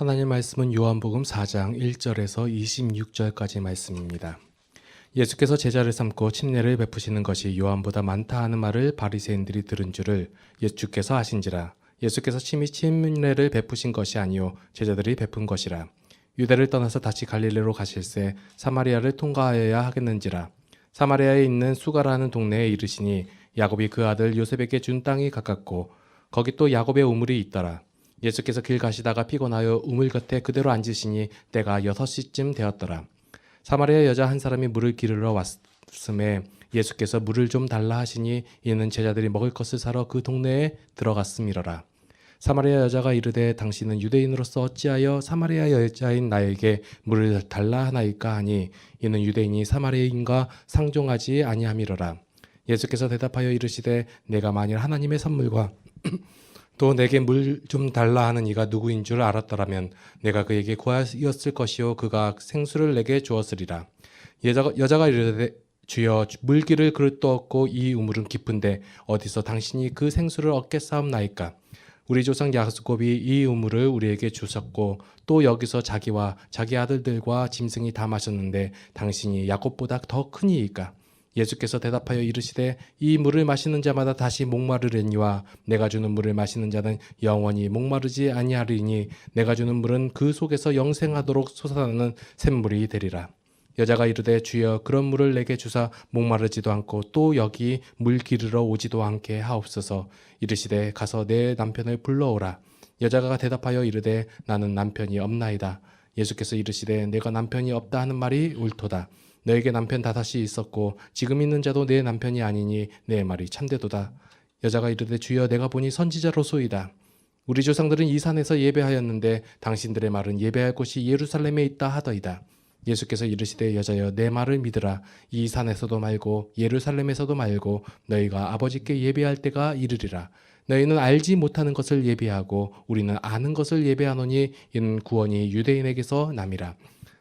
하나님 말씀은 요한복음 4장 1절에서 26절까지 말씀입니다. 예수께서 제자를 삼고 침례를 베푸시는 것이 요한보다 많다 하는 말을 바리새인들이 들은 줄을 예수께서 아신지라. 예수께서 친히 침례를 베푸신 것이 아니요 제자들이 베푼 것이라. 유대를 떠나서 다시 갈릴리로 가실새 사마리아를 통과하여야 하겠는지라. 사마리아에 있는 수가라는 동네에 이르시니 야곱이 그 아들 요셉에게 준 땅이 가깝고 거기 또 야곱의 우물이 있더라. 예수께서 길 가시다가 피곤하여 우물 곁에 그대로 앉으시니 때가 6시쯤 되었더라. 사마리아 여자 한 사람이 물을 기르러 왔음에 예수께서 물을 좀 달라 하시니 이는 제자들이 먹을 것을 사러 그 동네에 들어갔음이러라. 사마리아 여자가 이르되 당신은 유대인으로서 어찌하여 사마리아 여자인 나에게 물을 달라 하나이까 하니 이는 유대인이 사마리아인과 상종하지 아니함이러라. 예수께서 대답하여 이르시되 내가 만일 하나님의 선물과 또 내게 물 좀 달라 하는 이가 누구인 줄 알았더라면 내가 그에게 구하였을 것이요 그가 생수를 내게 주었으리라. 여자가 이르되 주여 물기를 그릇도 없고 이 우물은 깊은데 어디서 당신이 그 생수를 얻겠사옵나이까. 우리 조상 야곱이 이 우물을 우리에게 주셨고 또 여기서 자기와 자기 아들들과 짐승이 다 마셨는데 당신이 야곱보다 더 크니이까. 예수께서 대답하여 이르시되 이 물을 마시는 자마다 다시 목마르려니와 내가 주는 물을 마시는 자는 영원히 목마르지 아니하리니 내가 주는 물은 그 속에서 영생하도록 솟아나는 샘물이 되리라. 여자가 이르되 주여 그런 물을 내게 주사 목마르지도 않고 또 여기 물 기르러 오지도 않게 하옵소서. 이르시되 가서 내 남편을 불러오라. 여자가 대답하여 이르되 나는 남편이 없나이다. 예수께서 이르시되 내가 남편이 없다 하는 말이 옳도다. 너에게 남편 다섯이 있었고 지금 있는 자도 내 남편이 아니니 내 말이 참되도다. 여자가 이르되 주여 내가 보니 선지자로소이다. 우리 조상들은 이 산에서 예배하였는데 당신들의 말은 예배할 곳이 예루살렘에 있다 하더이다. 예수께서 이르시되 여자여 내 말을 믿으라. 이 산에서도 말고 예루살렘에서도 말고 너희가 아버지께 예배할 때가 이르리라. 너희는 알지 못하는 것을 예배하고 우리는 아는 것을 예배하노니 이는 구원이 유대인에게서 남이라.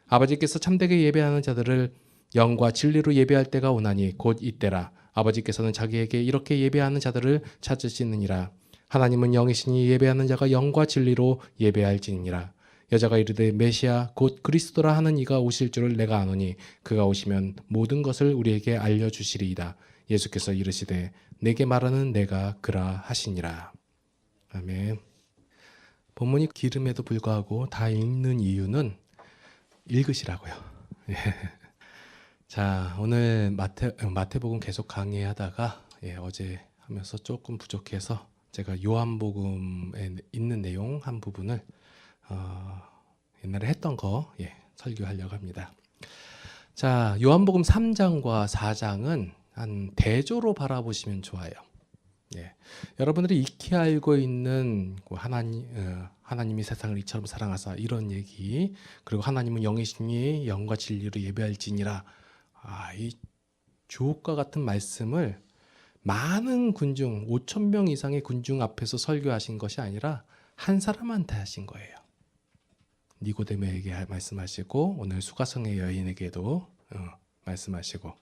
아버지께서 참되게 예배하는 자들을 영과 진리로 예배할 때가 오나니 곧 이때라. 아버지께서는 자기에게 이렇게 예배하는 자들을 찾으시느니라. 하나님은 영이시니 예배하는 자가 영과 진리로 예배할지니라. 여자가 이르되 메시아 곧 그리스도라 하는 이가 오실 줄을 내가 아노니 그가 오시면 모든 것을 우리에게 알려주시리이다. 예수께서 이르시되 내게 말하는 내가 그라 하시니라. 아멘. 본문이 길음에도 불구하고 다 읽는 이유는 읽으시라고요. 자, 오늘 마태복음 계속 강의하다가 어제 하면서 조금 부족해서 제가 요한복음에 있는 내용 한 부분을 옛날에 했던 거 설교하려고 합니다. 자, 요한복음 3장과 4장은 한 대조로 바라보시면 좋아요. 여러분들이 익히 알고 있는 하나님이 세상을 이처럼 사랑하사 이런 얘기, 그리고 하나님은 영이시니 영과 진리로 예배할지니라, 이 주옥과 같은 말씀을 많은 군중 5,000명 이상의 군중 앞에서 설교하신 것이 아니라 한 사람한테 하신 거예요. 니고데모에게 말씀하시고 오늘 수가성의 여인에게도 말씀하시고.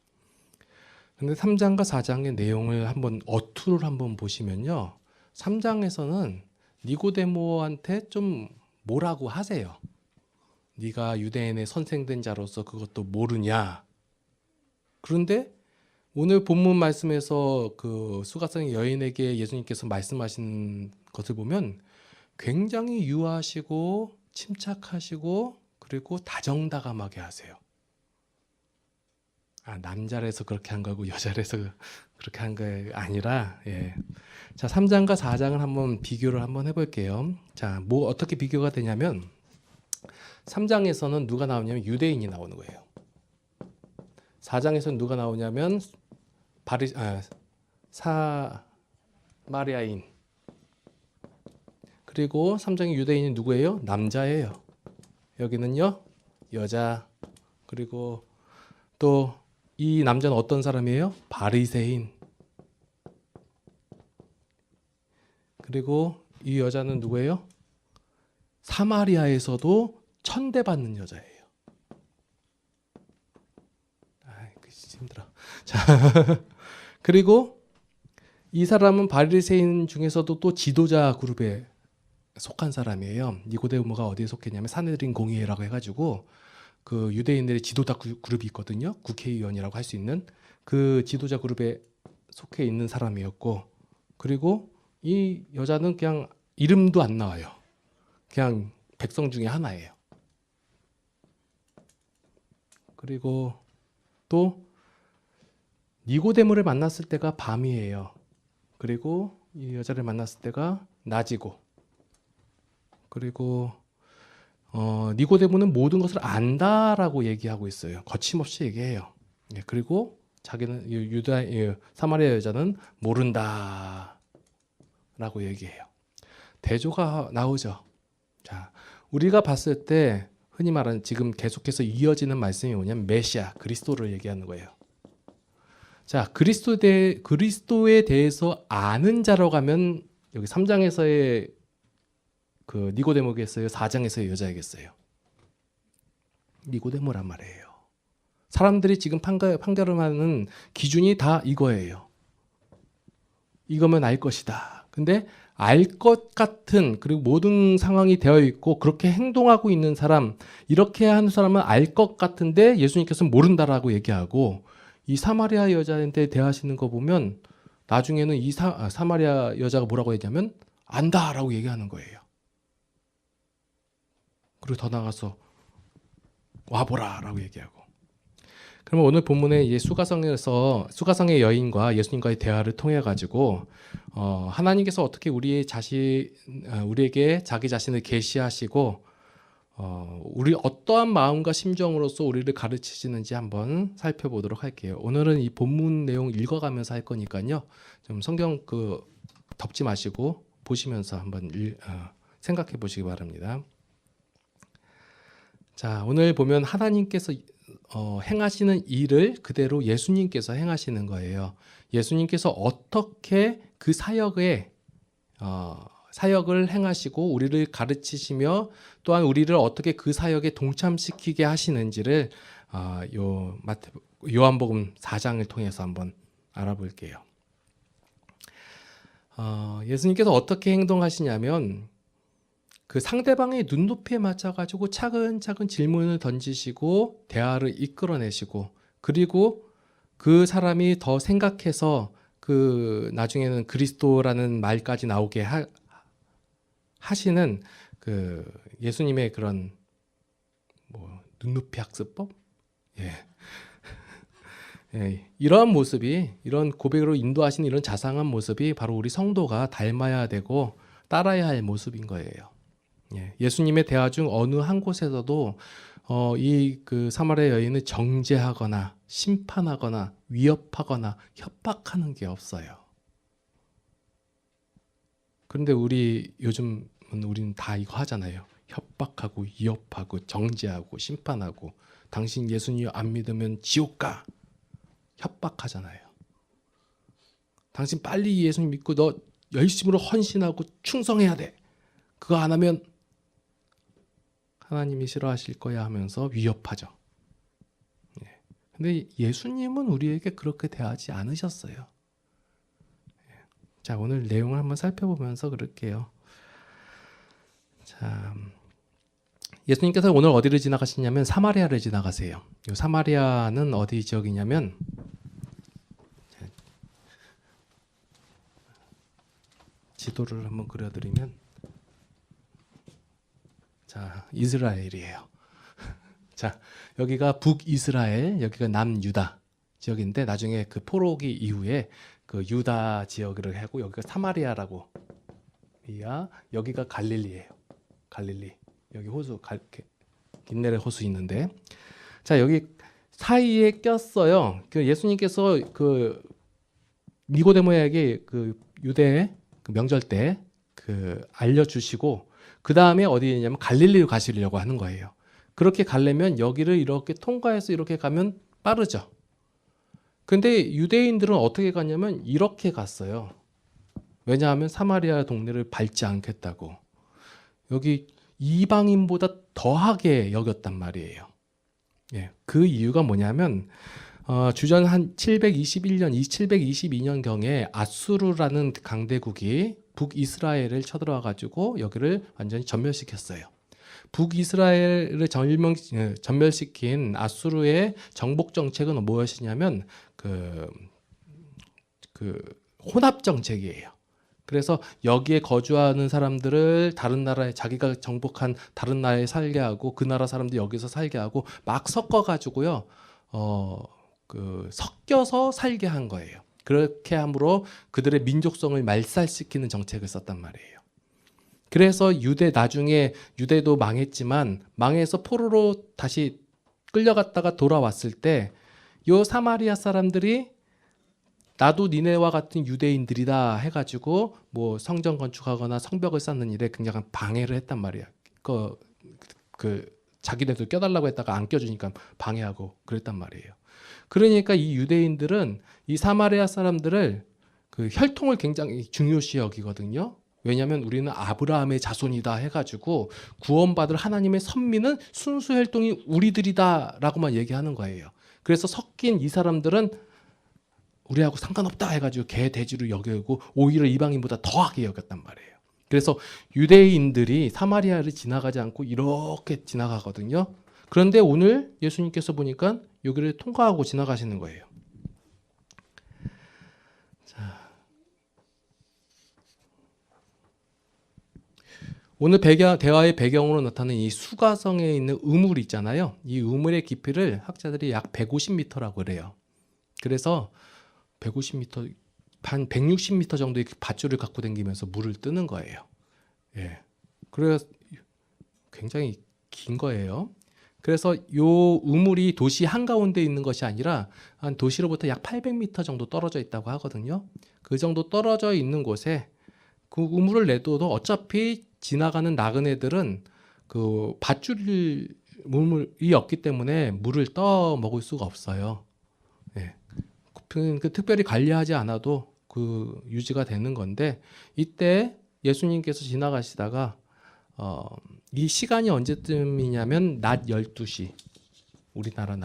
근데 3장과 4장의 내용을 한번 어투를 한번 보시면요, 3장에서는 니고데모한테 좀 뭐라고 하세요. 네가 유대인의 선생된 자로서 그것도 모르냐. 그런데 오늘 본문 말씀에서 그 수가성의 여인에게 예수님께서 말씀하신 것을 보면 굉장히 유하시고 침착하시고 그리고 다정다감하게 하세요. 남자라서 그렇게 한 거고 여자라서 그렇게 한 게 아니라, 자, 3장과 4장을 한번 비교를 한번 해볼게요. 자, 어떻게 비교가 되냐면 3장에서는 누가 나오냐면 유대인이 나오는 거예요. 4장에서는 누가 나오냐면 사마리아인. 그리고 3장의 유대인이 누구예요? 남자예요. 여기는요, 여자. 그리고 또 이 남자는 어떤 사람이에요? 바리새인. 그리고 이 여자는 누구예요? 사마리아에서도 천대받는 여자예요. 힘들어. 자, 그리고 이 사람은 바리새인 중에서도 또 지도자 그룹에 속한 사람이에요. 니고데모가 어디에 속했냐면 사내들인 공의회라고 해가지고 그 유대인들의 지도자 그룹이 있거든요. 국회의원이라고 할 수 있는 그 지도자 그룹에 속해 있는 사람이었고, 그리고 이 여자는 그냥 이름도 안 나와요. 그냥 백성 중에 하나예요. 그리고 또 니고데모를 만났을 때가 밤이에요. 그리고 이 여자를 만났을 때가 낮이고, 그리고 니고데모는 모든 것을 안다라고 얘기하고 있어요. 거침없이 얘기해요. 예, 그리고 자기는 사마리아 여자는 모른다라고 얘기해요. 대조가 나오죠. 자, 우리가 봤을 때 흔히 말하는 지금 계속해서 이어지는 말씀이 뭐냐면 메시아, 그리스도를 얘기하는 거예요. 자, 그리스도에 대해서 아는 자로 가면 여기 3장에서의 그 니고데모겠어요? 4장에서의 여자이겠어요? 니고데모란 말이에요. 사람들이 지금 판결하는 기준이 다 이거예요. 이거면 알 것이다. 근데 알 것 같은, 그리고 모든 상황이 되어 있고 그렇게 행동하고 있는 사람, 이렇게 하는 사람은 알 것 같은데 예수님께서는 모른다라고 얘기하고, 이 사마리아 여자한테 대하시는 거 보면 나중에는 이 사마리아 여자가 뭐라고 했냐면 안다라고 얘기하는 거예요. 그리고 더 나가서 와보라라고 얘기하고. 그러면 오늘 본문의 수가성의 여인과 예수님과의 대화를 통해 가지고 하나님께서 어떻게 우리에게 자기 자신을 계시하시고 우리 어떠한 마음과 심정으로서 우리를 가르치시는지 한번 살펴보도록 할게요. 오늘은 이 본문 내용 읽어가면서 할 거니까요. 좀 성경 덮지 마시고 보시면서 한번 생각해 보시기 바랍니다. 자, 오늘 보면 하나님께서 행하시는 일을 그대로 예수님께서 행하시는 거예요. 예수님께서 어떻게 그 사역을 행하시고 우리를 가르치시며 또한 우리를 어떻게 그 사역에 동참시키게 하시는지를 요한복음 4장을 통해서 한번 알아볼게요. 예수님께서 어떻게 행동하시냐면 그 상대방의 눈높이에 맞춰가지고 차근차근 질문을 던지시고 대화를 이끌어내시고, 그리고 그 사람이 더 생각해서 그 나중에는 그리스도라는 말까지 나오게 하시는 그 예수님의 그런 눈높이 학습법? 예. 예, 이러한 모습이, 이런 고백으로 인도하시는 이런 자상한 모습이 바로 우리 성도가 닮아야 되고 따라야 할 모습인 거예요. 예수님의 대화 중 어느 한 곳에서도 이 그 사마리아 여인을 정죄하거나 심판하거나 위협하거나 협박하는 게 없어요. 그런데 우리는 다 이거 하잖아요. 협박하고 위협하고 정죄하고 심판하고, 당신 예수님 안 믿으면 지옥 가, 협박하잖아요. 당신 빨리 예수님 믿고 너 열심으로 헌신하고 충성해야 돼. 그거 안 하면 하나님이 싫어하실 거야 하면서 위협하죠. 근데 예수님은 우리에게 그렇게 대하지 않으셨어요. 자, 오늘 내용을 한번 살펴보면서 그럴게요. 자, 예수님께서 오늘 어디를 지나가시냐면 사마리아를 지나가세요. 이 사마리아는 어디 지역이냐면 지도를 한번 그려드리면, 자, 이스라엘이에요. 자, 여기가 북이스라엘, 여기가 남유다 지역인데, 나중에 그 포로기 이후에 그 유다 지역을 하고, 여기가 사마리아라고, 여기가 갈릴리예요. 갈릴리. 여기 호수, 긴네렛 호수 있는데, 자, 여기 사이에 꼈어요. 그 예수님께서 그 니고데모에게 그 유대 그 명절 때 그 알려주시고, 그 다음에 어디냐면 갈릴리로 가시려고 하는 거예요. 그렇게 가려면 여기를 이렇게 통과해서 이렇게 가면 빠르죠. 근데 유대인들은 어떻게 갔냐면 이렇게 갔어요. 왜냐하면 사마리아 동네를 밟지 않겠다고. 여기 이방인보다 더하게 여겼단 말이에요. 예, 그 이유가 뭐냐면 주전 한 722년경에 아수르라는 강대국이 북이스라엘을 쳐들어와 가지고 여기를 완전히 전멸시켰어요. 북이스라엘을 전멸시킨 아수르의 정복 정책은 무엇이냐면 그 혼합 정책이에요. 그래서 여기에 거주하는 사람들을 다른 나라에 자기가 정복한 다른 나라에 살게 하고 그 나라 사람들 여기서 살게 하고 막 섞어 가지고요. 섞여서 살게 한 거예요. 그렇게 함으로 그들의 민족성을 말살시키는 정책을 썼단 말이에요. 그래서 나중에 유대도 망했지만 망해서 포로로 다시 끌려갔다가 돌아왔을 때 요 사마리아 사람들이 나도 니네와 같은 유대인들이다 해가지고 뭐 성전 건축하거나 성벽을 쌓는 일에 굉장한 방해를 했단 말이야. 자기네들 껴달라고 했다가 안 껴주니까 방해하고 그랬단 말이에요. 그러니까 이 유대인들은 이 사마리아 사람들을 그 혈통을 굉장히 중요시 여기거든요. 왜냐하면 우리는 아브라함의 자손이다 해가지고 구원받을 하나님의 선민은 순수 혈통이 우리들이다라고만 얘기하는 거예요. 그래서 섞인 이 사람들은 우리하고 상관없다 해가지고 개돼지로 여기고 오히려 이방인보다 더하게 여겼단 말이에요. 그래서 유대인들이 사마리아를 지나가지 않고 이렇게 지나가거든요. 그런데 오늘 예수님께서 보니까 여기를 통과하고 지나가시는 거예요. 자, 오늘 대화의 배경으로 나타나는 이 수가성에 있는 우물 있잖아요. 이 우물의 깊이를 학자들이 약 150m라고 그래요. 그래서 150m, 한 160m 정도의 밧줄을 갖고 다니면서 물을 뜨는 거예요. 예. 그래서 굉장히 긴 거예요. 그래서 요 우물이 도시 한가운데 있는 것이 아니라 한 도시로부터 약 800m 정도 떨어져 있다고 하거든요. 그 정도 떨어져 있는 곳에 그 우물을 내둬도 어차피 지나가는 나그네들은 그 밧줄이 없기 때문에 물을 떠 먹을 수가 없어요. 예. 특별히 관리하지 않아도 그 유지가 되는 건데 이때 예수님께서 지나가시다가 이 시간이 언제쯤이냐면 낮 12시 우리나라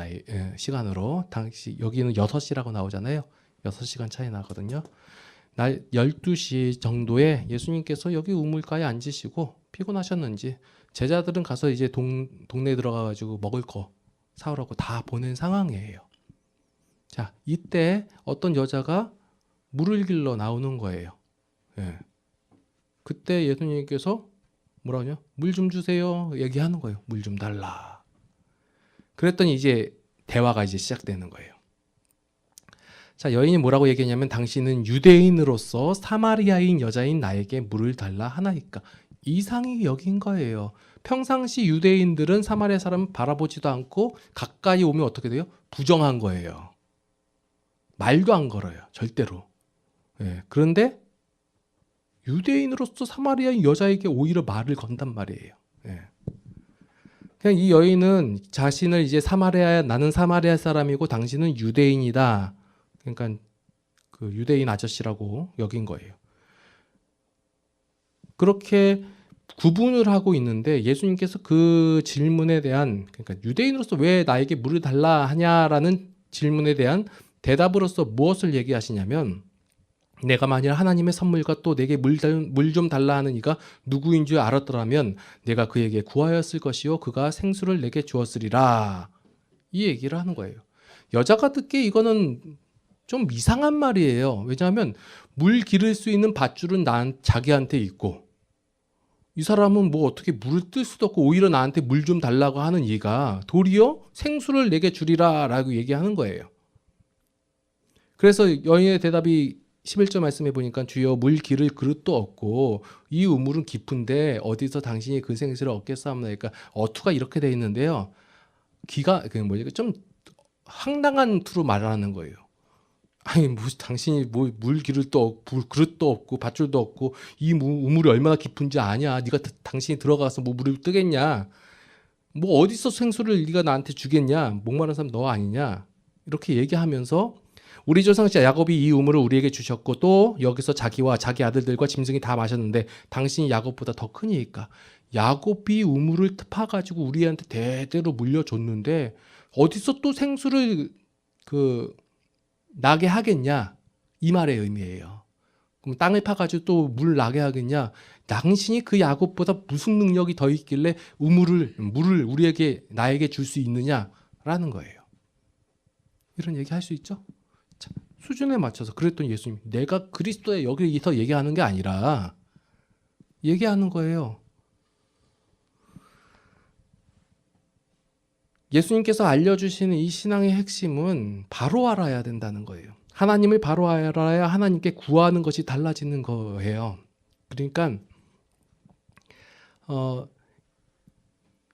시간으로 당시 여기는 6시라고 나오잖아요. 6시간 차이 나거든요. 낮 12시 정도에 예수님께서 여기 우물가에 앉으시고 피곤하셨는지 제자들은 가서 이제 동네에 들어가가지고 먹을 거 사오라고 다 보낸 상황이에요. 자, 이때 어떤 여자가 물을 길러 나오는 거예요. 예. 그때 예수님께서 뭐라냐? 물 좀 주세요. 얘기하는 거예요. 물 좀 달라. 그랬더니 이제 대화가 이제 시작되는 거예요. 자, 여인이 뭐라고 얘기했냐면 당신은 유대인으로서 사마리아인 여자인 나에게 물을 달라 하나이까. 이상히 여긴 거예요. 평상시 유대인들은 사마리아 사람 바라보지도 않고 가까이 오면 어떻게 돼요? 부정한 거예요. 말도 안 걸어요. 절대로. 예. 그런데 유대인으로서 사마리아인 여자에게 오히려 말을 건단 말이에요. 예. 그냥 이 여인은 자신을 이제 나는 사마리아 사람이고 당신은 유대인이다. 그러니까 그 유대인 아저씨라고 여긴 거예요. 그렇게 구분을 하고 있는데 예수님께서 그 질문에 대한 그러니까 유대인으로서 왜 나에게 물을 달라 하냐라는 질문에 대한 대답으로서 무엇을 얘기하시냐면 내가 만일 하나님의 선물과 또 내게 물 좀 달라 하는 이가 누구인 줄 알았더라면 내가 그에게 구하였을 것이요 그가 생수를 내게 주었으리라. 이 얘기를 하는 거예요. 여자가 듣기에 이거는 좀 이상한 말이에요. 왜냐하면 물 기를 수 있는 밧줄은 자기한테 있고 이 사람은 뭐 어떻게 물을 뜰 수도 없고 오히려 나한테 물 좀 달라고 하는 이가 도리어 생수를 내게 주리라 라고 얘기하는 거예요. 그래서 여인의 대답이 11절 말씀해 보니까 주여 물 기를 그릇도 없고 이 우물은 깊은데 어디서 당신이 그 생수를 얻겠사옵나이까. 어투가 이렇게 돼 있는데요. 좀 황당한 투로 말하는 거예요. 아니 당신이 물 기를도 없고 그릇도 없고 밧줄도 없고 이 우물이 얼마나 깊은지 아냐. 당신이 들어가서 뭐 물을 뜨겠냐. 뭐 어디서 생수를 네가 나한테 주겠냐. 목마른 사람 너 아니냐. 이렇게 얘기하면서 우리 조상자 야곱이 이 우물을 우리에게 주셨고 또 여기서 자기와 자기 아들들과 짐승이 다 마셨는데 당신이 야곱보다 더 크니까. 야곱이 우물을 파가지고 우리한테 대대로 물려줬는데 어디서 또 생수를 나게 하겠냐 이 말의 의미예요. 그럼 땅을 파가지고 또 물 나게 하겠냐? 당신이 그 야곱보다 무슨 능력이 더 있길래 물을 우리에게 나에게 줄 수 있느냐라는 거예요. 이런 얘기 할 수 있죠? 자, 수준에 맞춰서 그랬더니 예수님, 내가 그리스도에 여기서 얘기하는 게 아니라 얘기하는 거예요. 예수님께서 알려주시는 이 신앙의 핵심은 바로 알아야 된다는 거예요. 하나님을 바로 알아야 하나님께 구하는 것이 달라지는 거예요. 그러니까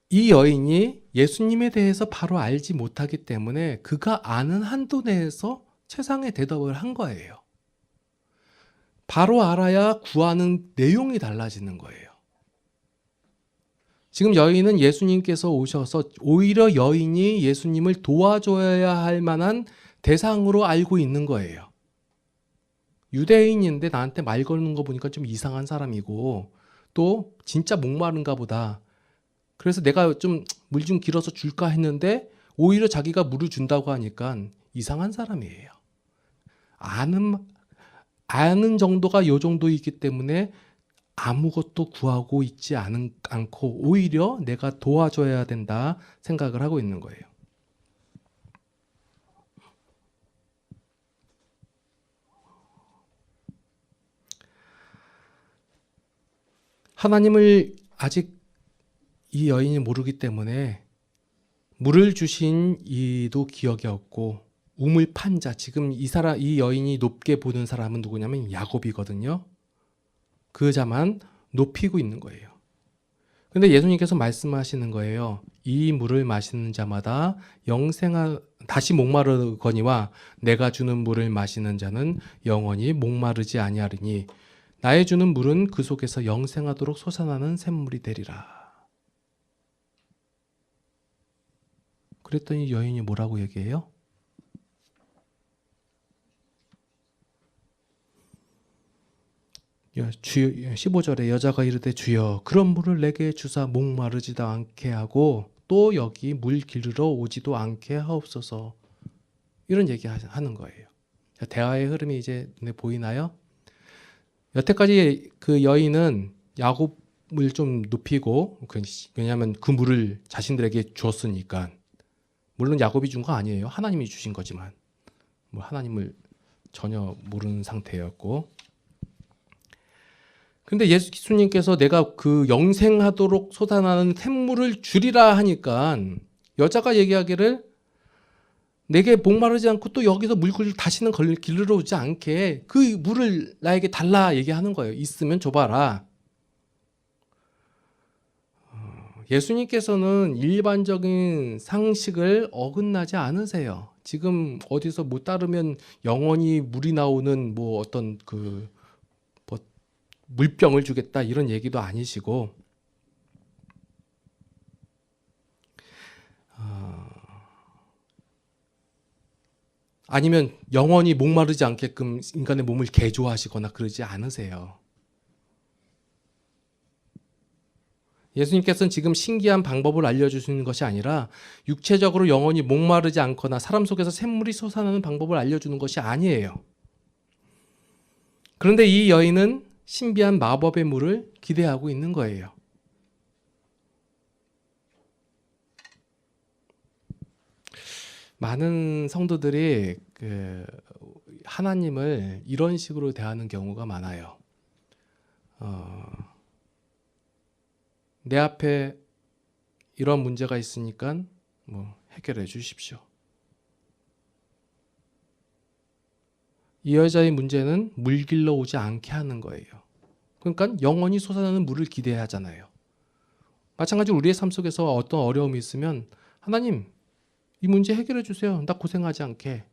이 여인이 예수님에 대해서 바로 알지 못하기 때문에 그가 아는 한도 내에서 최상의 대답을 한 거예요. 바로 알아야 구하는 내용이 달라지는 거예요. 지금 여인은 예수님께서 오셔서 오히려 여인이 예수님을 도와줘야 할 만한 대상으로 알고 있는 거예요. 유대인인데 나한테 말 거는 거 보니까 좀 이상한 사람이고 또 진짜 목마른가 보다. 그래서 내가 좀 물 좀 길어서 줄까 했는데 오히려 자기가 물을 준다고 하니까 이상한 사람이에요. 아는 정도가 요 정도 있기 때문에 아무것도 구하고 있지 않고 오히려 내가 도와줘야 된다 생각을 하고 있는 거예요. 하나님을 아직 이 여인이 모르기 때문에 물을 주신 이도 기억이 없고 우물 판 자, 지금 이 여인이 높게 보는 사람은 누구냐면 야곱이거든요. 그 자만 높이고 있는 거예요. 근데 예수님께서 말씀하시는 거예요. 이 물을 마시는 자마다 다시 목마르거니와 내가 주는 물을 마시는 자는 영원히 목마르지 아니하리니 나의 주는 물은 그 속에서 영생하도록 솟아나는 샘물이 되리라. 그랬더니 여인이 뭐라고 얘기해요? 주여, 15절에 여자가 이르되 주여 그런 물을 내게 주사 목마르지도 않게 하고 또 여기 물 기르러 오지도 않게 하옵소서. 이런 얘기 하는 거예요. 대화의 흐름이 이제 눈에 보이나요? 여태까지 그 여인은 야곱을 좀 높이고, 왜냐하면 그 물을 자신들에게 주었으니까. 물론 야곱이 준 거 아니에요. 하나님이 주신 거지만 뭐 하나님을 전혀 모르는 상태였고. 근데 예수님께서 내가 그 영생하도록 솟아나는 샘물을 주리라 하니까 여자가 얘기하기를 내게 목마르지 않고 또 여기서 물을 다시는 길르러 오지 않게 그 물을 나에게 달라 얘기하는 거예요. 있으면 줘봐라. 예수님께서는 일반적인 상식을 어긋나지 않으세요. 지금 어디서 못 따르면 영원히 물이 나오는 뭐 어떤 물병을 주겠다 이런 얘기도 아니시고, 아니면 영원히 목마르지 않게끔 인간의 몸을 개조하시거나 그러지 않으세요. 예수님께서는 지금 신기한 방법을 알려주시는 것이 아니라 육체적으로 영원히 목마르지 않거나 사람 속에서 샘물이 솟아나는 방법을 알려주는 것이 아니에요. 그런데 이 여인은 신비한 마법의 물을 기대하고 있는 거예요. 많은 성도들이 하나님을 이런 식으로 대하는 경우가 많아요. 내 앞에 이런 문제가 있으니까 뭐 해결해 주십시오. 이 여자의 문제는 물 길러 오지 않게 하는 거예요. 그러니까 영원히 솟아나는 물을 기대하잖아요. 마찬가지로 우리의 삶 속에서 어떤 어려움이 있으면 하나님 이 문제 해결해 주세요. 나 고생하지 않게.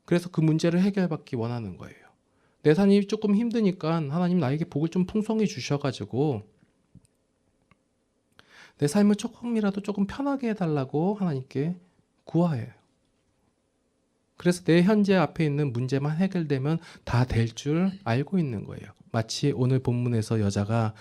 그래서 그 문제를 해결받기 원하는 거예요. 내 삶이 조금 힘드니까 하나님 나에게 복을 좀 풍성히 주셔가지고 내 삶을 조금이라도 조금 편하게 해달라고 하나님께 구해요. 그래서 내 현재 앞에 있는 문제만 해결되면 다 될 줄 알고 있는 거예요. 마치 오늘 본문에서 여자가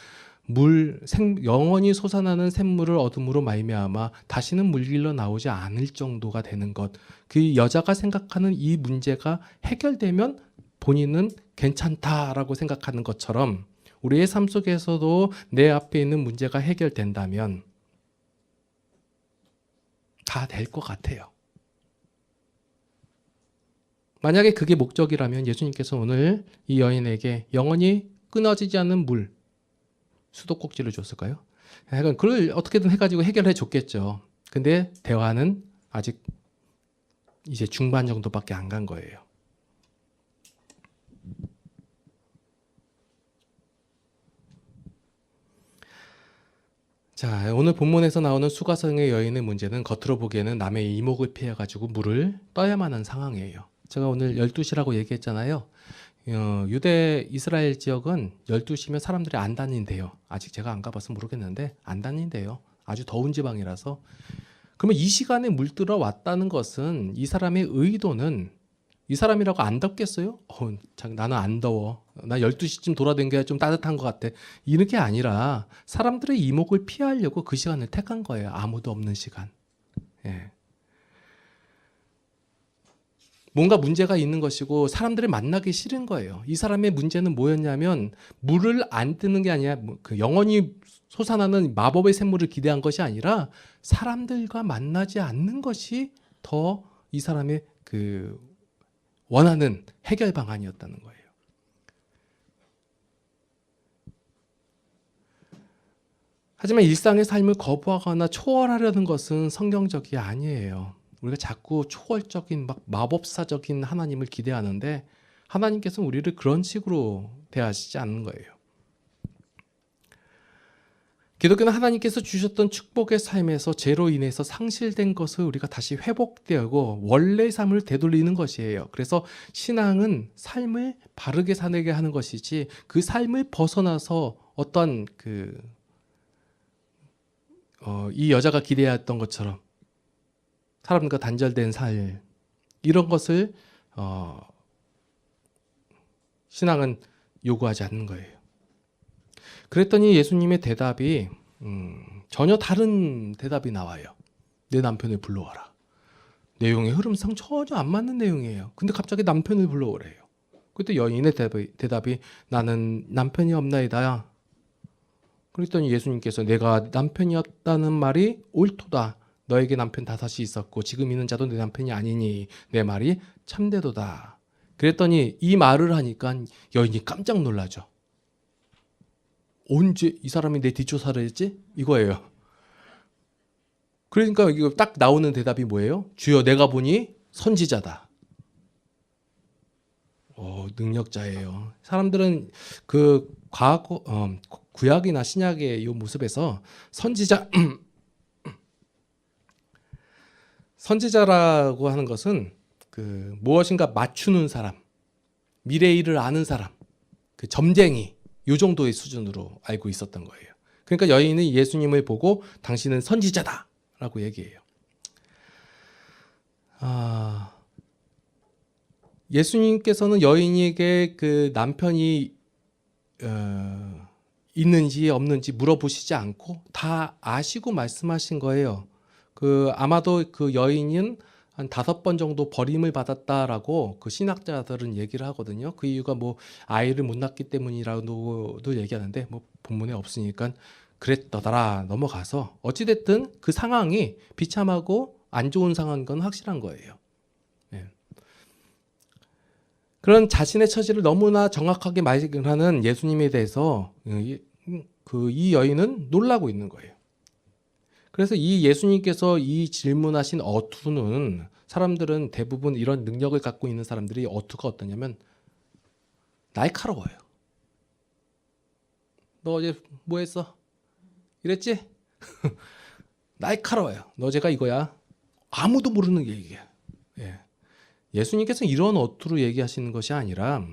영원히 솟아나는 샘물을 얻음으로 말미암아 다시는 물 길러 나오지 않을 정도가 되는 것. 그 여자가 생각하는 이 문제가 해결되면 본인은 괜찮다라고 생각하는 것처럼 우리의 삶 속에서도 내 앞에 있는 문제가 해결된다면 다 될 것 같아요. 만약에 그게 목적이라면 예수님께서 오늘 이 여인에게 영원히 끊어지지 않는 물, 수도꼭지를 줬을까요? 약간 그걸 어떻게든 해가지고 해결해 줬겠죠. 근데 대화는 아직 이제 중반 정도밖에 안 간 거예요. 자, 오늘 본문에서 나오는 수가성의 여인의 문제는 겉으로 보기에는 남의 이목을 피해가지고 물을 떠야만 하는 상황이에요. 제가 오늘 12시라고 얘기했잖아요. 유대 이스라엘 지역은 12시면 사람들이 안 다닌대요. 아직 제가 안 가봐서 모르겠는데 안 다닌대요. 아주 더운 지방이라서. 그러면 이 시간에 물 들어왔다는 것은 이 사람의 의도는 이 사람이라고 안 덥겠어요? 나는 안 더워. 나 12시쯤 돌아다니는 게 좀 따뜻한 것 같아. 이렇게 아니라 사람들의 이목을 피하려고 그 시간을 택한 거예요. 아무도 없는 시간. 예. 뭔가 문제가 있는 것이고 사람들을 만나기 싫은 거예요. 이 사람의 문제는 뭐였냐면 물을 안 뜨는 게 아니라 그 영원히 솟아나는 마법의 샘물을 기대한 것이 아니라 사람들과 만나지 않는 것이 더 이 사람의 그 원하는 해결 방안이었다는 거예요. 하지만 일상의 삶을 거부하거나 초월하려는 것은 성경적이 아니에요. 우리가 자꾸 초월적인 막 마법사적인 하나님을 기대하는데 하나님께서는 우리를 그런 식으로 대하시지 않는 거예요. 기독교는 하나님께서 주셨던 축복의 삶에서 죄로 인해서 상실된 것을 우리가 다시 회복되고 원래의 삶을 되돌리는 것이에요. 그래서 신앙은 삶을 바르게 사내게 하는 것이지 그 삶을 벗어나서 어떤 이 여자가 기대했던 것처럼 사람과 단절된 삶 이런 것을 신앙은 요구하지 않는 거예요. 그랬더니 예수님의 대답이 전혀 다른 대답이 나와요. 내 남편을 불러와라. 내용의 흐름상 전혀 안 맞는 내용이에요. 근데 갑자기 남편을 불러오래요. 그때 여인의 대답이 나는 남편이 없나이다. 그랬더니 예수님께서 내가 남편이었다는 말이 옳도다. 너에게 남편 다섯이 있었고 지금 있는 자도 내 남편이 아니니 내 말이 참되도다. 그랬더니 이 말을 하니까 여인이 깜짝 놀라죠. 언제 이 사람이 내 뒷조사를 했지? 이거예요. 그러니까 이거 딱 나오는 대답이 뭐예요? 주여 내가 보니 선지자다. 능력자예요. 사람들은 그 과거 구약이나 신약의 이 모습에서 선지자라고 하는 것은 그 무엇인가 맞추는 사람, 미래 일을 아는 사람, 그 점쟁이 이 정도의 수준으로 알고 있었던 거예요. 그러니까 여인은 예수님을 보고 당신은 선지자다라고 얘기해요. 예수님께서는 여인에게 그 남편이 있는지 없는지 물어보시지 않고 다 아시고 말씀하신 거예요. 아마도 그 여인은 한 5번 정도 버림을 받았다라고 그 신학자들은 얘기를 하거든요. 그 이유가 뭐 아이를 못 낳기 때문이라고도 얘기하는데 뭐 본문에 없으니까 그랬더라 넘어가서 어찌됐든 그 상황이 비참하고 안 좋은 상황인 건 확실한 거예요. 네. 그런 자신의 처지를 너무나 정확하게 말하는 예수님에 대해서 이 여인은 놀라고 있는 거예요. 그래서 이 예수님께서 이 질문하신 어투는 사람들은 대부분 이런 능력을 갖고 있는 사람들이 어투가 어떠냐면 날카로워요. 너 어제 뭐 했어? 이랬지? 날카로워요. 너 어제가 이거야. 아무도 모르는 얘기야. 예. 예수님께서는 이런 어투로 얘기하시는 것이 아니라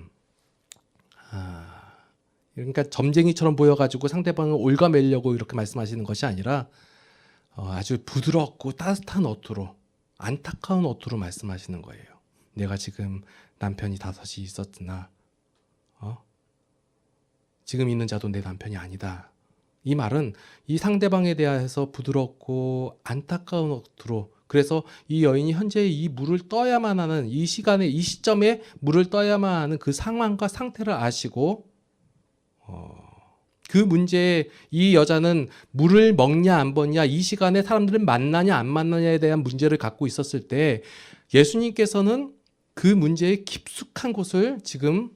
그러니까 점쟁이처럼 보여가지고 상대방을 올가매려고 이렇게 말씀하시는 것이 아니라 아주 부드럽고 따뜻한 어투로 안타까운 어투로 말씀하시는 거예요. 내가 지금 남편이 5이 있었으나 지금 있는 자도 내 남편이 아니다. 이 말은 이 상대방에 대해서 부드럽고 안타까운 어투로 그래서 이 여인이 현재 이 물을 떠야만 하는 이 시간에 이 시점에 물을 떠야만 하는 그 상황과 상태를 아시고 그 문제에 이 여자는 물을 먹냐 안 먹냐, 이 시간에 사람들은 만나냐 안 만나냐에 대한 문제를 갖고 있었을 때 예수님께서는 그 문제의 깊숙한 곳을 지금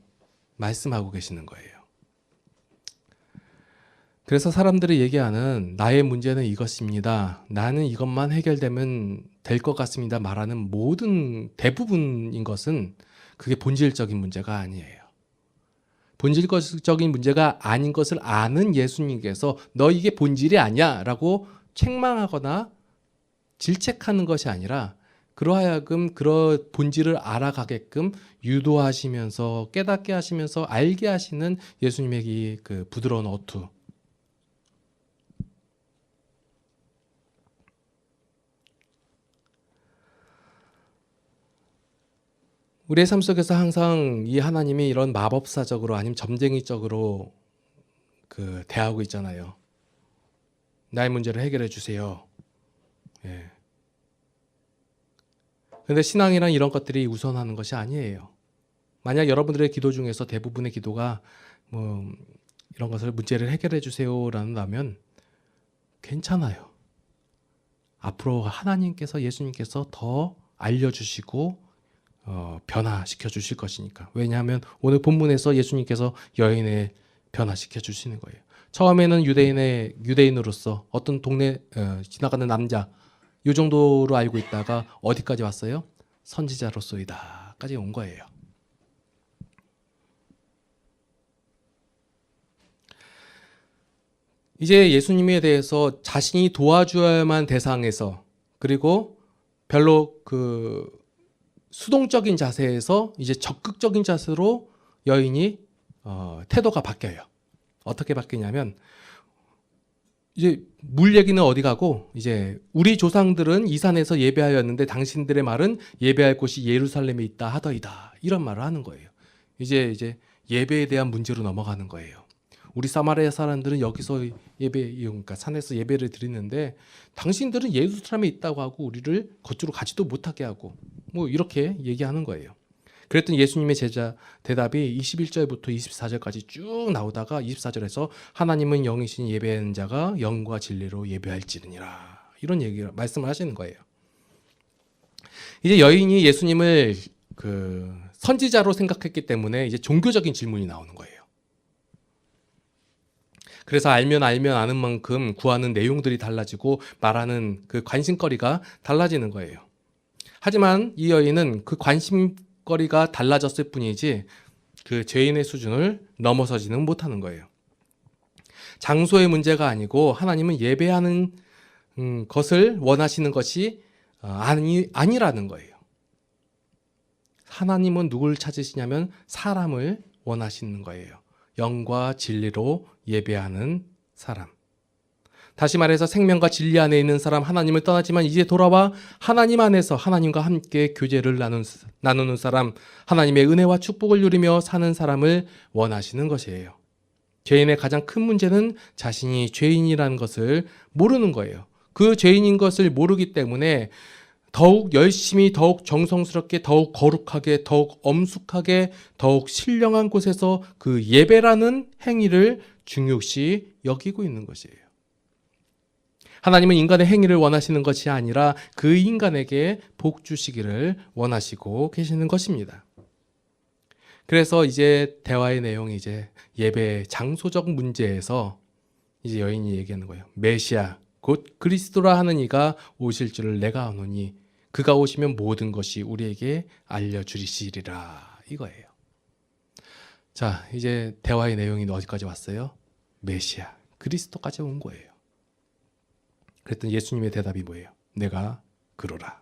말씀하고 계시는 거예요. 그래서 사람들이 얘기하는 나의 문제는 이것입니다, 나는 이것만 해결되면 될 것 같습니다 말하는 모든 대부분인 것은 그게 본질적인 문제가 아니에요. 본질적인 문제가 아닌 것을 아는 예수님께서 너 이게 본질이 아니야 라고 책망하거나 질책하는 것이 아니라 그러하여금 그런 본질을 알아가게끔 유도하시면서 깨닫게 하시면서 알게 하시는 예수님의 이 그 부드러운 어투. 우리의 삶 속에서 항상 이 하나님이 이런 마법사적으로 아니면 점쟁이적으로 그 대하고 있잖아요. 나의 문제를 해결해 주세요. 예. 근데 신앙이란 이런 것들이 우선하는 것이 아니에요. 만약 여러분들의 기도 중에서 대부분의 기도가 뭐 이런 것을 문제를 해결해 주세요라면 괜찮아요. 앞으로 하나님께서 예수님께서 더 알려주시고 변화시켜 주실 것이니까. 왜냐하면 오늘 본문에서 예수님께서 여인을 변화시켜 주시는 거예요. 처음에는 유대인으로서 어떤 동네 지나가는 남자 이 정도로 알고 있다가 어디까지 왔어요? 선지자로서이다까지 온 거예요. 이제 예수님에 대해서 자신이 도와줘야만 대상에서, 그리고 별로 그 수동적인 자세에서 이제 적극적인 자세로 여인이 태도가 바뀌어요. 어떻게 바뀌냐면 이제 물 얘기는 어디 가고, 이제 우리 조상들은 이 산에서 예배하였는데 당신들의 말은 예배할 곳이 예루살렘에 있다 하더이다, 이런 말을 하는 거예요. 이제 예배에 대한 문제로 넘어가는 거예요. 우리 사마리아 사람들은 여기서 그러니까 산에서 예배를 드리는데 당신들은 예루살렘에 있다고 하고 우리를 거주로 가지도 못하게 하고, 뭐 이렇게 얘기하는 거예요. 그랬더니 예수님의 제자 대답이 21절부터 24절까지 쭉 나오다가 24절에서 하나님은 영이신 예배하는 자가 영과 진리로 예배할지니라, 이런 얘기를 말씀을 하시는 거예요. 이제 여인이 예수님을 그 선지자로 생각했기 때문에 이제 종교적인 질문이 나오는 거예요. 그래서 알면 아는 만큼 구하는 내용들이 달라지고 말하는 그 관심거리가 달라지는 거예요. 하지만 이 여인은 그 관심거리가 달라졌을 뿐이지 그 죄인의 수준을 넘어서지는 못하는 거예요. 장소의 문제가 아니고 하나님은 예배하는 것을 원하시는 것이 아니라는 거예요. 하나님은 누굴 찾으시냐면 사람을 원하시는 거예요. 영과 진리로 예배하는 사람. 다시 말해서 생명과 진리 안에 있는 사람, 하나님을 떠나지만 이제 돌아와 하나님 안에서 하나님과 함께 교제를 나누는 사람, 하나님의 은혜와 축복을 누리며 사는 사람을 원하시는 것이에요. 죄인의 가장 큰 문제는 자신이 죄인이라는 것을 모르는 거예요. 그 죄인인 것을 모르기 때문에 더욱 열심히, 더욱 정성스럽게, 더욱 거룩하게, 더욱 엄숙하게, 더욱 신령한 곳에서 그 예배라는 행위를 중요시 여기고 있는 것이에요. 하나님은 인간의 행위를 원하시는 것이 아니라 그 인간에게 복 주시기를 원하시고 계시는 것입니다. 그래서 이제 대화의 내용이 이제 예배 장소적 문제에서 이제 여인이 얘기하는 거예요. 메시아 곧 그리스도라 하는 이가 오실 줄을 내가 아노니 그가 오시면 모든 것이 우리에게 알려주시리라, 이거예요. 자, 이제 대화의 내용이 어디까지 왔어요? 메시아 그리스도까지 온 거예요. 그랬더니 예수님의 대답이 뭐예요? 내가 그러라.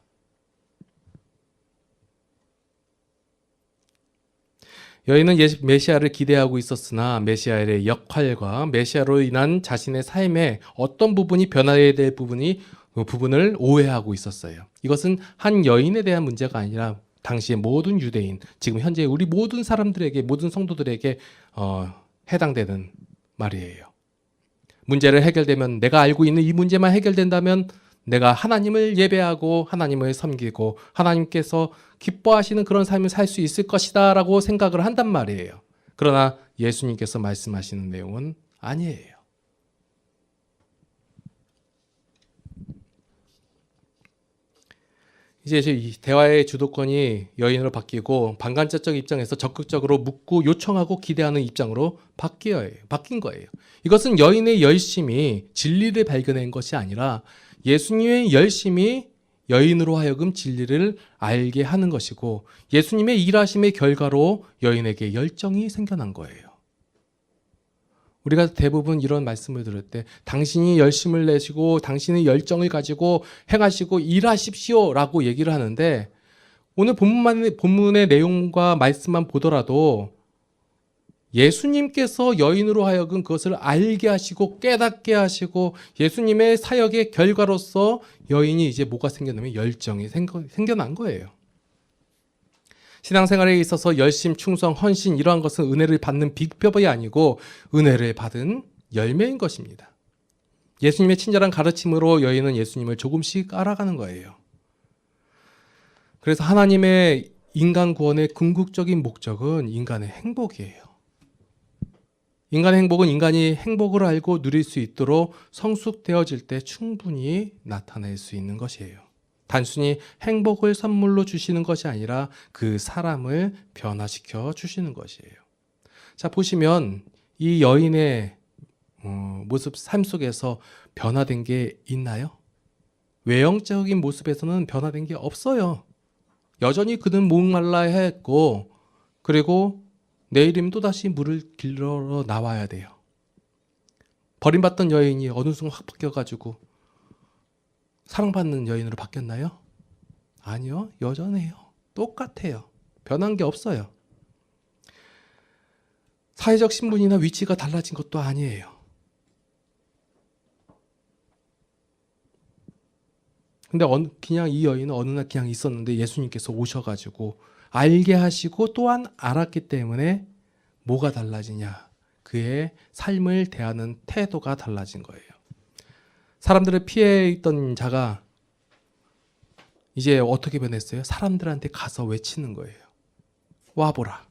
여인은 메시아를 기대하고 있었으나 메시아의 역할과 메시아로 인한 자신의 삶에 어떤 부분이 변화해야 될 부분을 오해하고 있었어요. 이것은 한 여인에 대한 문제가 아니라 당시의 모든 유대인, 지금 현재 우리 모든 사람들에게, 모든 성도들에게 해당되는 말이에요. 문제를 해결되면, 내가 알고 있는 이 문제만 해결된다면 내가 하나님을 예배하고 하나님을 섬기고 하나님께서 기뻐하시는 그런 삶을 살 수 있을 것이다 라고 생각을 한단 말이에요. 그러나 예수님께서 말씀하시는 내용은 아니에요. 이제 이 대화의 주도권이 여인으로 바뀌고 방관자적 입장에서 적극적으로 묻고 요청하고 기대하는 입장으로 바뀐 거예요. 이것은 여인의 열심이 진리를 발견한 것이 아니라 예수님의 열심이 여인으로 하여금 진리를 알게 하는 것이고 예수님의 일하심의 결과로 여인에게 열정이 생겨난 거예요. 우리가 대부분 이런 말씀을 들을 때 당신이 열심을 내시고 당신의 열정을 가지고 행하시고 일하십시오 라고 얘기를 하는데 오늘 본문의 내용과 말씀만 보더라도 예수님께서 여인으로 하여금 그것을 알게 하시고 깨닫게 하시고 예수님의 사역의 결과로서 여인이 이제 뭐가 생겼냐면 열정이 생겨난 거예요. 신앙생활에 있어서 열심, 충성, 헌신 이러한 것은 은혜를 받는 비법이 아니고 은혜를 받은 열매인 것입니다. 예수님의 친절한 가르침으로 여인은 예수님을 조금씩 알아가는 거예요. 그래서 하나님의 인간 구원의 궁극적인 목적은 인간의 행복이에요. 인간의 행복은 인간이 행복을 알고 누릴 수 있도록 성숙되어질 때 충분히 나타낼 수 있는 것이에요. 단순히 행복을 선물로 주시는 것이 아니라 그 사람을 변화시켜 주시는 것이에요. 자, 보시면 이 여인의 모습, 삶 속에서 변화된 게 있나요? 외형적인 모습에서는 변화된 게 없어요. 여전히 그는 목말라 했고 그리고 내일이면 또다시 물을 길러 나와야 돼요. 버림받던 여인이 어느 순간 확 바뀌어가지고 사랑받는 여인으로 바뀌었나요? 아니요. 여전해요. 똑같아요. 변한 게 없어요. 사회적 신분이나 위치가 달라진 것도 아니에요. 근데 그냥 이 여인은 어느 날 그냥 있었는데 예수님께서 오셔가지고 알게 하시고 또한 알았기 때문에 뭐가 달라지냐? 그의 삶을 대하는 태도가 달라진 거예요. 사람들을 피해 있던 자가 이제 어떻게 변했어요? 사람들한테 가서 외치는 거예요. 와보라.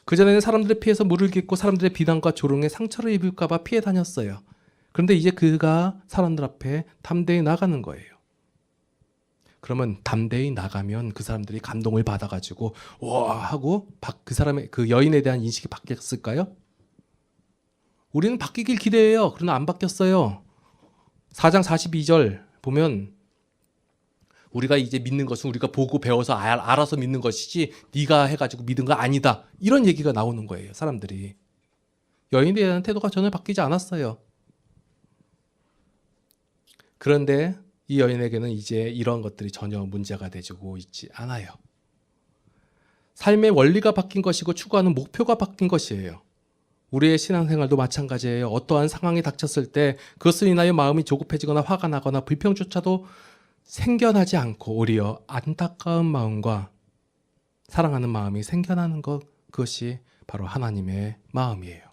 그전에는 사람들을 피해서 물을 깃고 사람들의 비난과 조롱에 상처를 입을까 봐 피해 다녔어요. 그런데 이제 그가 사람들 앞에 담대히 나가는 거예요. 그러면 담대히 나가면 그 사람들이 감동을 받아가지고 와 하고 그 여인에 대한 인식이 바뀌었을까요? 우리는 바뀌길 기대해요. 그러나 안 바뀌었어요. 4장 42절 보면 우리가 이제 믿는 것은 우리가 보고 배워서 알아서 믿는 것이지 네가 해가지고 믿은 거 아니다. 이런 얘기가 나오는 거예요. 사람들이. 여인에 대한 태도가 전혀 바뀌지 않았어요. 그런데 이 여인에게는 이제 이런 것들이 전혀 문제가 되고 있지 않아요. 삶의 원리가 바뀐 것이고 추구하는 목표가 바뀐 것이에요. 우리의 신앙생활도 마찬가지예요. 어떠한 상황이 닥쳤을 때 그것을 인하여 마음이 조급해지거나 화가 나거나 불평조차도 생겨나지 않고 오히려 안타까운 마음과 사랑하는 마음이 생겨나는 것, 그것이 바로 하나님의 마음이에요.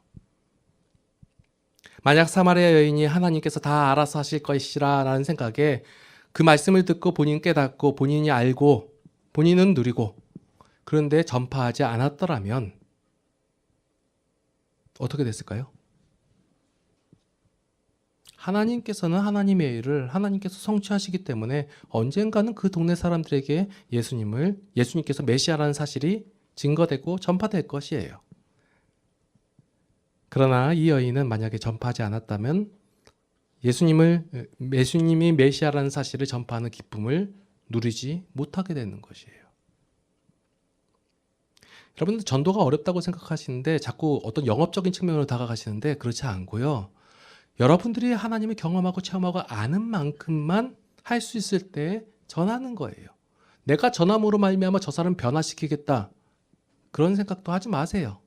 만약 사마리아 여인이 하나님께서 다 알아서 하실 것이라 라는 생각에 그 말씀을 듣고 본인 깨닫고 본인이 알고 본인은 누리고 그런데 전파하지 않았더라면 어떻게 됐을까요? 하나님께서는 하나님의 일을 하나님께서 성취하시기 때문에 언젠가는 그 동네 사람들에게 예수님께서 메시아라는 사실이 증거되고 전파될 것이에요. 그러나 이 여인은 만약에 전파하지 않았다면 예수님이 메시아라는 사실을 전파하는 기쁨을 누리지 못하게 되는 것이에요. 여러분들 전도가 어렵다고 생각하시는데 자꾸 어떤 영업적인 측면으로 다가가시는데 그렇지 않고요. 여러분들이 하나님을 경험하고 체험하고 아는 만큼만 할 수 있을 때 전하는 거예요. 내가 전함으로 말미암아 저 사람 변화시키겠다. 그런 생각도 하지 마세요.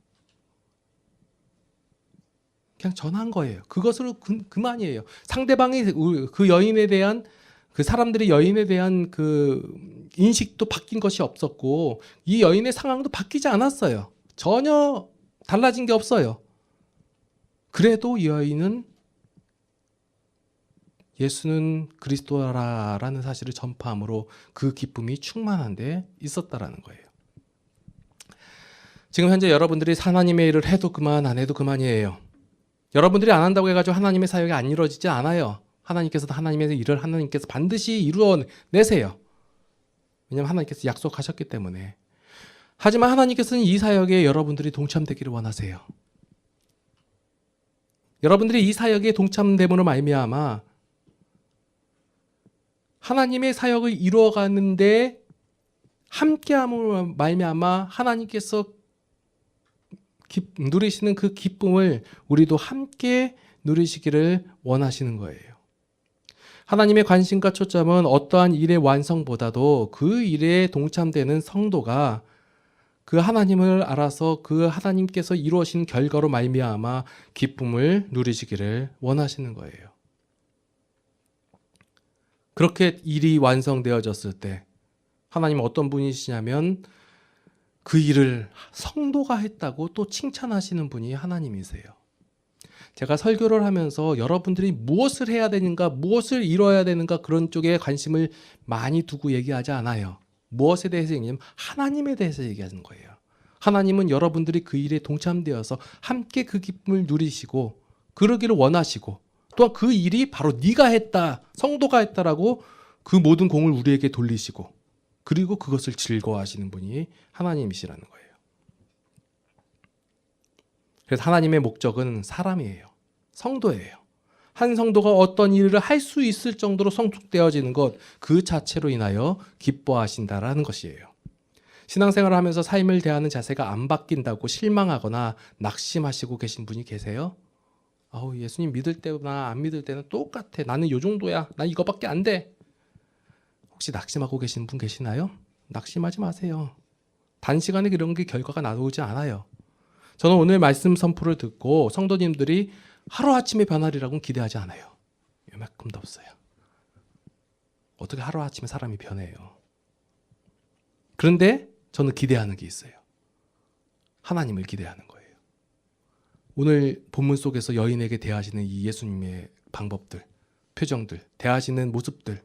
그냥 전한 거예요. 그것으로 그만이에요. 상대방이 그 여인에 대한 그 사람들이 여인에 대한 그 인식도 바뀐 것이 없었고 이 여인의 상황도 바뀌지 않았어요. 전혀 달라진 게 없어요. 그래도 이 여인은 예수는 그리스도라는 사실을 전파함으로 그 기쁨이 충만한 데 있었다라는 거예요. 지금 현재 여러분들이 하나님의 일을 해도 그만 안 해도 그만이에요. 여러분들이 안 한다고 해가지고 하나님의 사역이 안 이루어지지 않아요. 하나님께서도 하나님의 일을 하나님께서 반드시 이루어내세요. 왜냐하면 하나님께서 약속하셨기 때문에. 하지만 하나님께서는 이 사역에 여러분들이 동참되기를 원하세요. 여러분들이 이 사역에 동참됨으로 말미암아 하나님의 사역을 이루어가는데 함께함으로 말미암아 하나님께서 누리시는 그 기쁨을 우리도 함께 누리시기를 원하시는 거예요. 하나님의 관심과 초점은 어떠한 일의 완성보다도 그 일에 동참되는 성도가 그 하나님을 알아서 그 하나님께서 이루어진 결과로 말미암아 기쁨을 누리시기를 원하시는 거예요. 그렇게 일이 완성되어졌을 때 하나님은 어떤 분이시냐면 그 일을 성도가 했다고 또 칭찬하시는 분이 하나님이세요. 제가 설교를 하면서 여러분들이 무엇을 해야 되는가, 무엇을 이뤄야 되는가 그런 쪽에 관심을 많이 두고 얘기하지 않아요. 무엇에 대해서 얘기하냐면 하나님에 대해서 얘기하는 거예요. 하나님은 여러분들이 그 일에 동참되어서 함께 그 기쁨을 누리시고 그러기를 원하시고 또한 그 일이 바로 네가 했다, 성도가 했다라고 그 모든 공을 우리에게 돌리시고 그리고 그것을 즐거워하시는 분이 하나님이시라는 거예요. 그래서 하나님의 목적은 사람이에요. 성도예요. 한 성도가 어떤 일을 할 수 있을 정도로 성숙되어지는 것 그 자체로 인하여 기뻐하신다라는 것이에요. 신앙생활을 하면서 삶을 대하는 자세가 안 바뀐다고 실망하거나 낙심하시고 계신 분이 계세요? 예수님 믿을 때나 안 믿을 때는 똑같아. 나는 요 정도야. 나 이거밖에 안 돼. 혹시 낙심하고 계신 분 계시나요? 낙심하지 마세요. 단시간에 그런 게 결과가 나오지 않아요. 저는 오늘 말씀 선포를 듣고 성도님들이 하루아침에 변하리라고는 기대하지 않아요. 이만큼도 없어요. 어떻게 하루아침에 사람이 변해요? 그런데 저는 기대하는 게 있어요. 하나님을 기대하는 거예요. 오늘 본문 속에서 여인에게 대하시는 이 예수님의 방법들, 표정들, 대하시는 모습들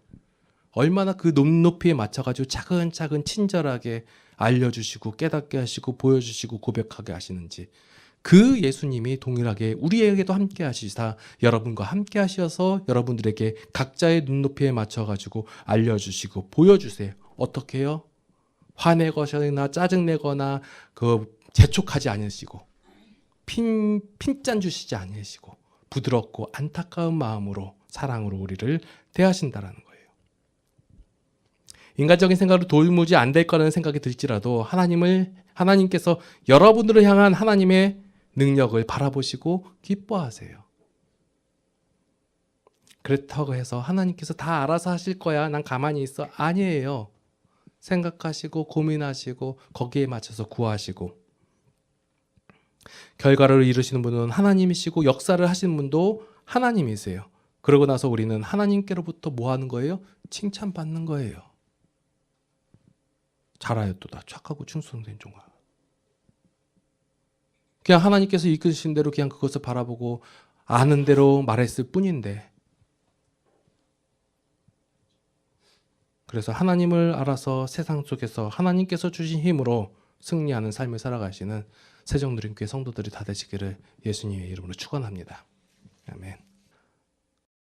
얼마나 그 높이에 맞춰가지고 차근차근 친절하게 알려주시고 깨닫게 하시고 보여주시고 고백하게 하시는지 그 예수님이 동일하게 우리에게도 함께 하시사 여러분과 함께 하셔서 여러분들에게 각자의 눈높이에 맞춰가지고 알려주시고 보여주세요. 어떻게 해요? 화내거나 짜증내거나 재촉하지 않으시고 핀잔 주시지 않으시고 부드럽고 안타까운 마음으로 사랑으로 우리를 대하신다라는 거예요. 인간적인 생각으로 도무지 안 될 거라는 생각이 들지라도 하나님께서 여러분들을 향한 하나님의 능력을 바라보시고 기뻐하세요. 그렇다고 해서 하나님께서 다 알아서 하실 거야. 난 가만히 있어. 아니에요. 생각하시고 고민하시고 거기에 맞춰서 구하시고 결과를 이루시는 분은 하나님이시고 역사를 하시는 분도 하나님이세요. 그러고 나서 우리는 하나님께로부터 뭐 하는 거예요? 칭찬받는 거예요. 잘하였도다. 착하고 충성된 종아. 그냥 하나님께서 이끄신 대로 그냥 그것을 바라보고 아는 대로 말했을 뿐인데 그래서 하나님을 알아서 세상 속에서 하나님께서 주신 힘으로 승리하는 삶을 살아가시는 세정누림교회 성도들이 다 되시기를 예수님의 이름으로 축원합니다. 아멘.